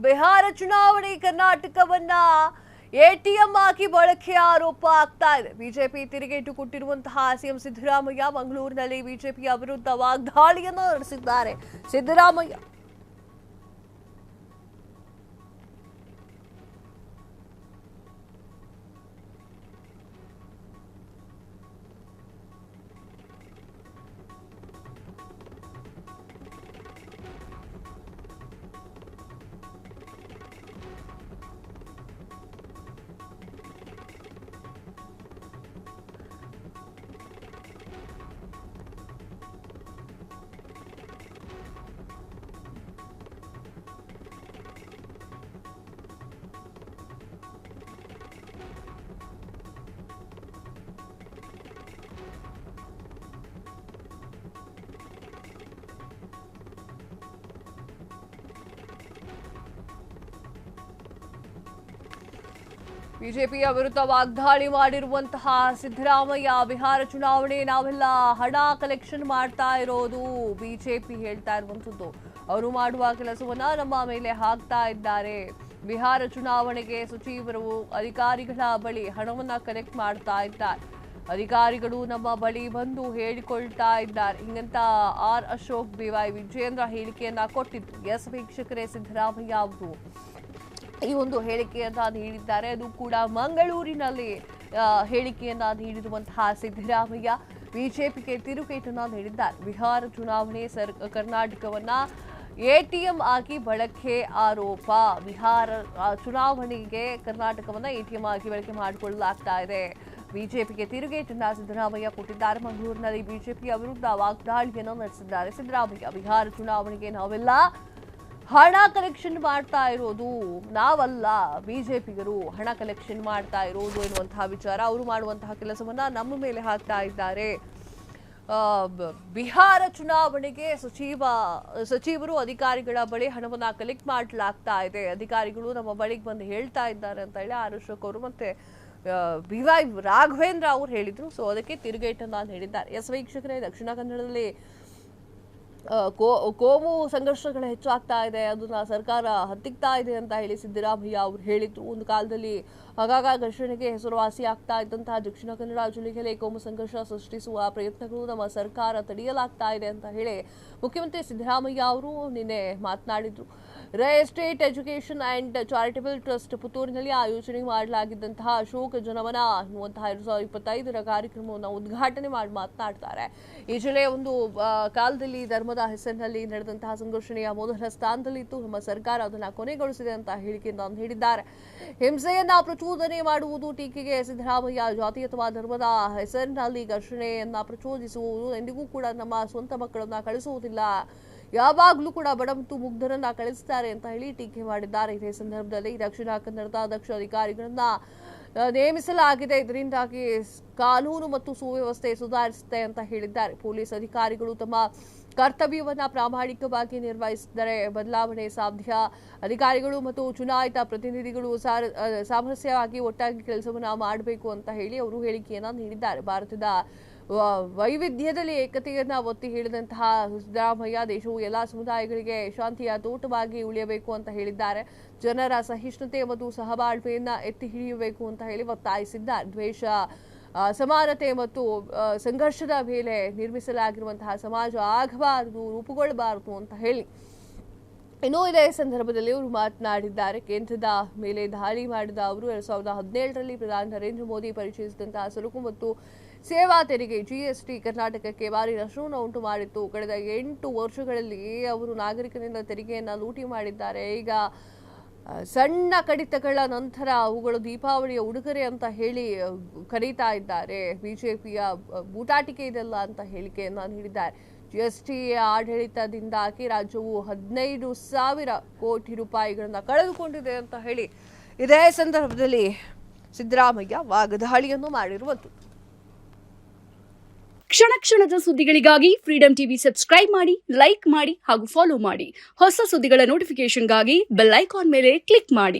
ಬಿಹಾರ ಚುನಾವಣೆ ಕರ್ನಾಟಕವನ್ನ ಎಟಿಎಂ ಆಗಿ ಬಳಕೆ ಆರೋಪ ಆಗ್ತಾ ಇದೆ. ಬಿಜೆಪಿ ತಿರುಗೇಟು ಕೊಟ್ಟಿರುವಂತಹ ಸಿಎಂ ಸಿದ್ದರಾಮಯ್ಯ ಮಂಗಳೂರಿನಲ್ಲಿ ಬಿಜೆಪಿಯ ವಿರುದ್ಧ ವಾಗ್ದಾಳಿಯನ್ನು ನಡೆಸಿದ್ದಾರೆ. ಸಿದ್ದರಾಮಯ್ಯ ಬಿಜೆಪಿಯ ವಿರುದ್ಧ ವಾಗ್ದಾಳಿ ಮಾಡಿರುವಂತಹ ಸಿದ್ದರಾಮಯ್ಯ, ಬಿಹಾರ ಚುನಾವಣೆ ನಾವೆಲ್ಲ ಹಣ ಕಲೆಕ್ಷನ್ ಮಾಡ್ತಾ ಇರೋದು ಬಿಜೆಪಿ ಹೇಳ್ತಾ ಇರುವಂತದ್ದು. ಅವರು ಮಾಡುವ ಕೆಲಸವನ್ನ ನಮ್ಮ ಮೇಲೆ ಹಾಕ್ತಾ ಇದ್ದಾರೆ. ಬಿಹಾರ ಚುನಾವಣೆಗೆ ಸಚಿವರು ಅಧಿಕಾರಿಗಳ ಬಳಿ ಹಣವನ್ನ ಕಲೆಕ್ಟ್ ಮಾಡ್ತಾ ಇದ್ದಾರೆ. ಅಧಿಕಾರಿಗಳು ನಮ್ಮ ಬಳಿ ಬಂದು ಹೇಳಿಕೊಳ್ತಾ ಇದ್ದಾರೆ ಹಿಂಗಂತ ಆರ್ ಅಶೋಕ್, ಬಿವೈ ವಿಜೇಂದ್ರ ಹೇಳಿಕೆಯನ್ನ ಕೊಟ್ಟಿದ್ದು. ಎಸ್ ವೀಕ್ಷಕರೇ, ಸಿದ್ದರಾಮಯ್ಯ ಅವರು ಈ ಒಂದು ಹೇಳಿಕೆಯನ್ನ ನೀಡಿದ್ದಾರೆ. ಅದು ಕೂಡ ಮಂಗಳೂರಿನಲ್ಲಿ ಹೇಳಿಕೆಯನ್ನ ನೀಡಿರುವಂತಹ ಸಿದ್ದರಾಮಯ್ಯ ಬಿಜೆಪಿಗೆ ತಿರುಗೇಟನ್ನ ನೀಡಿದ್ದಾರೆ. ಬಿಹಾರ ಚುನಾವಣೆ ಕರ್ನಾಟಕವನ್ನ ಎಟಿಎಂ ಆಗಿ ಬಳಕೆ ಆರೋಪ. ಬಿಹಾರ ಚುನಾವಣೆಗೆ ಕರ್ನಾಟಕವನ್ನ ಎಟಿಎಂ ಆಗಿ ಬಳಕೆ ಮಾಡಿಕೊಳ್ಳಲಾಗ್ತಾ ಇದೆ. ಬಿಜೆಪಿಗೆ ತಿರುಗೇಟನ್ನ ಸಿದ್ದರಾಮಯ್ಯ ಕೊಟ್ಟಿದ್ದಾರೆ. ಮಂಗಳೂರಿನಲ್ಲಿ ಬಿಜೆಪಿಯ ವಿರುದ್ಧ ವಾಗ್ದಾಳಿಯನ್ನು ನಡೆಸಿದ್ದಾರೆ ಸಿದ್ದರಾಮಯ್ಯ. ಬಿಹಾರ ಚುನಾವಣೆಗೆ ನಾವೆಲ್ಲ ಹಣ ಕಲೆಕ್ಷನ್ ಮಾಡ್ತಾ ಇರೋದು ನಾವಲ್ಲ, ಬಿಜೆಪಿಗರು ಹಣ ಕಲೆಕ್ಷನ್ ಮಾಡ್ತಾ ಇರೋದು ಎನ್ನುವಂತಹ ವಿಚಾರ. ಅವರು ಮಾಡುವಂತಹ ಕೆಲಸವನ್ನ ನಮ್ಮ ಮೇಲೆ ಹಾಕ್ತಾ ಇದ್ದಾರೆ. ಬಿಹಾರ ಚುನಾವಣೆಗೆ ಸಚಿವರು ಅಧಿಕಾರಿಗಳ ಬಳಿ ಹಣವನ್ನ ಕಲೆಕ್ಟ್ ಮಾಡಲಾಗ್ತಾ ಇದೆ. ಅಧಿಕಾರಿಗಳು ನಮ್ಮ ಬಳಿಗೆ ಬಂದು ಹೇಳ್ತಾ ಇದ್ದಾರೆ ಅಂತ ಹೇಳಿ ಆರ್ ಅಶೋಕ್ ಅವರು ಮತ್ತೆ ಬಿವೈ ರಾಘವೇಂದ್ರ ಅವರು ಹೇಳಿದ್ರು. ಸೊ ಅದಕ್ಕೆ ತಿರುಗೇಟನ್ನ ನೀಡಿದ್ದಾರೆ. ಎಸ್ ವೀಕ್ಷಕರೇ, ದಕ್ಷಿಣ ಕನ್ನಡದಲ್ಲಿ ಕೋಮು ಸಂಘರ್ಷಗಳು ಹೆಚ್ಚಾಗ್ತಾ ಇದೆ, ಅದನ್ನ ಸರ್ಕಾರ ಹತ್ತಿಕ್ತಾ ಇದೆ ಅಂತ ಹೇಳಿ ಸಿದ್ದರಾಮಯ್ಯ ಅವರು ಹೇಳಿದ್ರು. ಒಂದು ಕಾಲದಲ್ಲಿ ಆಗಾಗ ಘರ್ಷಣೆಗೆ ಹೆಸರುವಾಸಿ ಆಗ್ತಾ ಇದ್ದಂತಹ ದಕ್ಷಿಣ ಕನ್ನಡ ಜಿಲ್ಲೆಯಲ್ಲಿ ಕೋಮು ಸಂಘರ್ಷ ಸೃಷ್ಟಿಸುವ ಪ್ರಯತ್ನಗಳು ನಮ್ಮ ಸರ್ಕಾರ ತಡೆಯಲಾಗ್ತಾ ಇದೆ ಅಂತ ಹೇಳಿ ಮುಖ್ಯಮಂತ್ರಿ ಸಿದ್ದರಾಮಯ್ಯ ಅವರು ನಿನ್ನೆ ಮಾತನಾಡಿದ್ರು. Estate education and charitable trust ಪುತ್ತೂರಿನಲ್ಲಿ ಆಯೋಜನೆ ಮಾಡಲಾಗಿದ್ದಂತಹ ಅಶೋಕ ಜನಮನ ಎನ್ನುವಂತಹ 2025 ಕಾರ್ಯಕ್ರಮವನ್ನು ಉದ್ಘಾಟನೆ ಮಾಡಿ ಮಾತನಾಡ್ತಾರೆ. ಈ ಜಿಲ್ಲೆಯ ಒಂದು ಕಾಲದಲ್ಲಿ ಧರ್ಮದ ಹೆಸರಿನಲ್ಲಿ ನಡೆದಂತಹ ಸಂಘರ್ಷಣೆಯ ಮೊದಲ ಸ್ಥಾನದಲ್ಲಿತ್ತು. ನಮ್ಮ ಸರ್ಕಾರ ಅದನ್ನು ಕೊನೆಗೊಳಿಸಿದೆ ಅಂತ ಹೇಳಿಕೆಯನ್ನು ನೀಡಿದ್ದಾರೆ. ಹಿಂಸೆಯನ್ನ ಪ್ರಚೋದನೆ ಮಾಡುವುದು ಟೀಕೆಗೆ ಸಿದ್ದರಾಮಯ್ಯ. ಜಾತಿ ಅಥವಾ ಧರ್ಮದ ಹೆಸರಿನಲ್ಲಿ ಘರ್ಷಣೆಯನ್ನ ಪ್ರಚೋದಿಸುವುದು ಎಂದಿಗೂ ಕೂಡ ನಮ್ಮ ಸ್ವಂತ ಮಕ್ಕಳನ್ನ ಕಳಿಸುವುದಿಲ್ಲ, ಯಾವಾಗಲೂ ಕೂಡ ಬಡ ಮತ್ತು ಮುಗ್ಧರನ್ನ ಕಳಿಸ್ತಾರೆ ಅಂತ ಹೇಳಿ ಟೀಕೆ ಮಾಡಿದ್ದಾರೆ. ಇದೇ ಸಂದರ್ಭದಲ್ಲಿ ದಕ್ಷಿಣ ಕನ್ನಡದ ದಕ್ಷ ಅಧಿಕಾರಿಗಳನ್ನ ನೇಮಿಸಲಾಗಿದೆ. ಇದರಿಂದಾಗಿ ಕಾನೂನು ಮತ್ತು ಸುವ್ಯವಸ್ಥೆ ಸುಧಾರಿಸುತ್ತೆ ಅಂತ ಹೇಳಿದ್ದಾರೆ. ಪೊಲೀಸ್ ಅಧಿಕಾರಿಗಳು ತಮ್ಮ ಕರ್ತವ್ಯವನ್ನ ಪ್ರಾಮಾಣಿಕವಾಗಿ ನಿರ್ವಹಿಸಿದರೆ ಬದಲಾವಣೆ ಸಾಧ್ಯ. ಅಧಿಕಾರಿಗಳು ಮತ್ತು ಚುನಾಯಿತ ಪ್ರತಿನಿಧಿಗಳು ಸಾಮರಸ್ಯವಾಗಿ ಒಟ್ಟಾಗಿ ಕೆಲಸವನ್ನ ಮಾಡಬೇಕು ಅಂತ ಹೇಳಿ ಅವರು ಹೇಳಿಕೆಯನ್ನ ನೀಡಿದ್ದಾರೆ. ಭಾರತದ ವೈವಿಧ್ಯದಲ್ಲಿ ಏಕತೆಯನ್ನ ಒತ್ತಿ ಹೇಳಿದಂತಹ ಸಿದ್ದರಾಮಯ್ಯ ದೇಶವು ಎಲ್ಲಾ ಸಮುದಾಯಗಳಿಗೆ ಶಾಂತಿಯ ತೋಟವಾಗಿ ಉಳಿಯಬೇಕು ಅಂತ ಹೇಳಿದ್ದಾರೆ. ಜನರ ಸಹಿಷ್ಣುತೆ ಮತ್ತು ಸಹಬಾಳ್ವೆಯನ್ನ ಎತ್ತಿ ಹಿಡಿಯಬೇಕು ಅಂತ ಹೇಳಿ ಒತ್ತಾಯಿಸಿದ್ದಾರೆ. ದ್ವೇಷ, ಸಮಾನತೆ ಮತ್ತು ಸಂಘರ್ಷದ ಮೇಲೆ ನಿರ್ಮಿಸಲಾಗಿರುವಂತಹ ಸಮಾಜ ಆಗಬಾರದು, ರೂಪುಗೊಳ್ಳಬಾರದು ಅಂತ ಹೇಳಿ ಇನ್ನೂ ಇದೇ ಸಂದರ್ಭದಲ್ಲಿ ಅವರು ಮಾತನಾಡಿದ್ದಾರೆ. ಕೇಂದ್ರದ ಮೇಲೆ ದಾಳಿ ಮಾಡಿದ ಅವರು 2017ರಲ್ಲಿ ಪ್ರಧಾನಿ ನರೇಂದ್ರ ಮೋದಿ ಪರಿಚಯಿಸಿದಂತಹ ಸರಕು ಮತ್ತು ಸೇವಾ ತೆರಿಗೆ ಜಿಎಸ್ಟಿ ಕರ್ನಾಟಕಕ್ಕೆ ಭಾರಿ ನಷ್ಟವನ್ನು ಉಂಟು ಮಾಡಿತ್ತು. ಕಳೆದ 8 ವರ್ಷಗಳಲ್ಲಿ ಅವರು ನಾಗರಿಕರಿಂದ ತೆರಿಗೆಯನ್ನು ಲೂಟಿ ಮಾಡಿದ್ದಾರೆ. ಈಗ ಸಣ್ಣ ಕಡಿತಗಳ ನಂತರ ಅವುಗಳು ದೀಪಾವಳಿಯ ಉಡುಗೊರೆ ಅಂತ ಹೇಳಿ ಕರೀತಾ ಇದ್ದಾರೆ. ಬಿಜೆಪಿಯ ಬೂಟಾಟಿಕೆ ಇದೆಲ್ಲ ಅಂತ ಹೇಳಿಕೆಯನ್ನ ನೀಡಿದ್ದಾರೆ. ಜಿಎಸ್ಟಿ ಆಡಳಿತದಿಂದಾಗಿ ರಾಜ್ಯವು 15,000 ಕೋಟಿ ರೂಪಾಯಿಗಳನ್ನ ಕಳೆದುಕೊಂಡಿದೆ ಅಂತ ಹೇಳಿ ಇದೇ ಸಂದರ್ಭದಲ್ಲಿ ಸಿದ್ದರಾಮಯ್ಯ ವಾಗ್ದಾಳಿಯನ್ನು ಮಾಡಿರುವುದು. ಕ್ಷಣ ಕ್ಷಣದ ಸುದ್ದಿಗಳಿಗಾಗಿ ಫ್ರೀಡಂ ಟಿವಿ ಸಬ್ಸ್ಕ್ರೈಬ್ ಮಾಡಿ, ಲೈಕ್ ಮಾಡಿ ಹಾಗೂ ಫಾಲೋ ಮಾಡಿ. ಹೊಸ ಸುದ್ದಿಗಳ ನೋಟಿಫಿಕೇಶನ್ಗಾಗಿ ಬೆಲ್ ಐಕಾನ್ ಮೇಲೆ ಕ್ಲಿಕ್ ಮಾಡಿ.